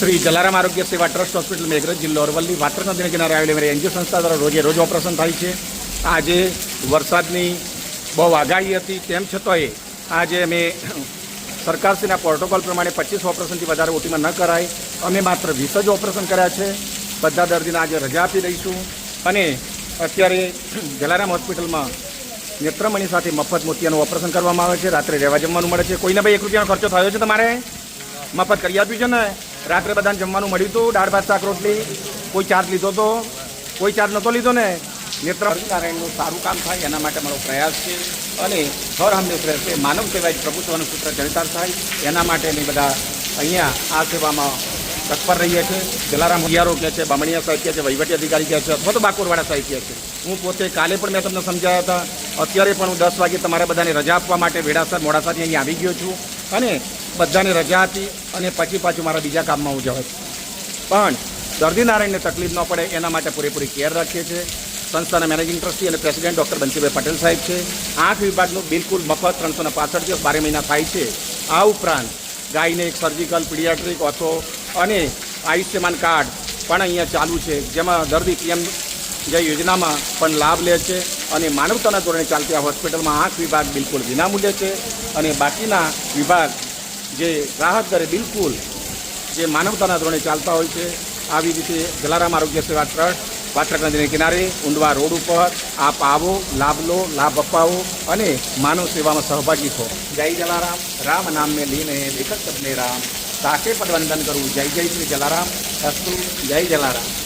श्री जलाराम आरोग्य सेवा trust hospital Meghraj जिल्लो अरवल्ली वात्रक नदी किनारे आवेली मेरी एनजीओ संस्था द्वारा रोजे रोज ऑपरेशन थाय छे। आज वरसादनी बहु आगाही हती तेम छतांय आज अमे सरकारश्रीना प्रोटोकॉल प्रमाणे 25 ऑपरेशनथी वधारे ओटीमां न कराय, अमे मात्र 20 ज ऑपरेशन कर्या छे। बधा दर्दीने आज रजा आपी दईशुं अने अत्यारे जलाराम होस्पिટલમાં नेत्रमणी साथे मफत मोतियानुं ऑपरेशन करवामां आवे छे। रात्रे રહેવા જમવાનું મળે છે। કોઈને ભાઈ 1 રૂપિયાનો ખર્ચો થયો છે તમારે? મફત કરી આપ્યું છે ને? રાત્રે બધાને જમવાનું મળ્યું હતું? દાળ ભાત શાક રોટલી? કોઈ ચાર્જ લીધો તો? કોઈ ચાર્જ નહોતો લીધો ને? નેત્રનારાયણનું સારું કામ થાય એના માટે મારો પ્રયાસ છે અને હર હંમેશ રહેશે। માનવ સેવા જ પ્રભુત્વનું સૂત્ર જળતાર થાય એના માટેની બધા અહીંયા આ સેવામાં તત્પર રહીએ છીએ। જલારામ હિયારો કહે છે, બામણીયા સાહેબ કહે છે, વહીવટી અધિકારી કહે છે અથવા તો બાકોરવાડા સાહેબ કહે છે। હું પોતે કાલે પણ મેં તમને સમજાવ્યા હતા, અત્યારે પણ હું 10 વાગે તમારા બધાને રજા આપવા માટે વેડાસર મોડાસાથી અહીં આવી ગયો છું અને બધાને રજા આપી અને પછી પાછું મારા બીજા કામમાં હું જવાય પણ દર્દી નારાયણને તકલીફ ન પડે એના માટે પૂરેપૂરી કેર રાખીએ છીએ। સંસ્થાના મેનેજિંગ ટ્રસ્ટી અને પ્રેસિડેન્ટ ડૉક્ટર બંસીભાઈ પટેલ સાહેબ છે। આંખ વિભાગનું બિલકુલ મફત 365 દિવસ 12 મહિના થાય છે। આ ઉપરાંત ગાયનેક, સર્જિકલ, પીડિયાટ્રિક, ઓથો અને આયુષ્યમાન કાર્ડ પણ અહીંયા ચાલુ છે, જેમાં દર્દી પીએમ જે યોજનામાં પણ લાભ લે છે અને માનવતાના ધોરણે ચાલતી આ હોસ્પિટલમાં આંખ વિભાગ બિલકુલ વિનામૂલ્ય છે અને બાકીના વિભાગ જે રાહત દરે બિલકુલ જે માનવતાના ધોરણે ચાલતા હોય છે। આવી રીતે જલારામ આરોગ્ય સેવા ટ્રસ્ટ વાત્રક નદીને કિનારે ઊંડવા રોડ ઉપર આપ આવો, લાભ લો, લાભ અપાવો અને માનવ સેવામાં સહભાગી થો। જય જલારામ। રામ નામ में लीन है देखत सबने राम, साके पद वंदन करूँ। जय जय श्री जलाराम अस्तु। जय जलाराम।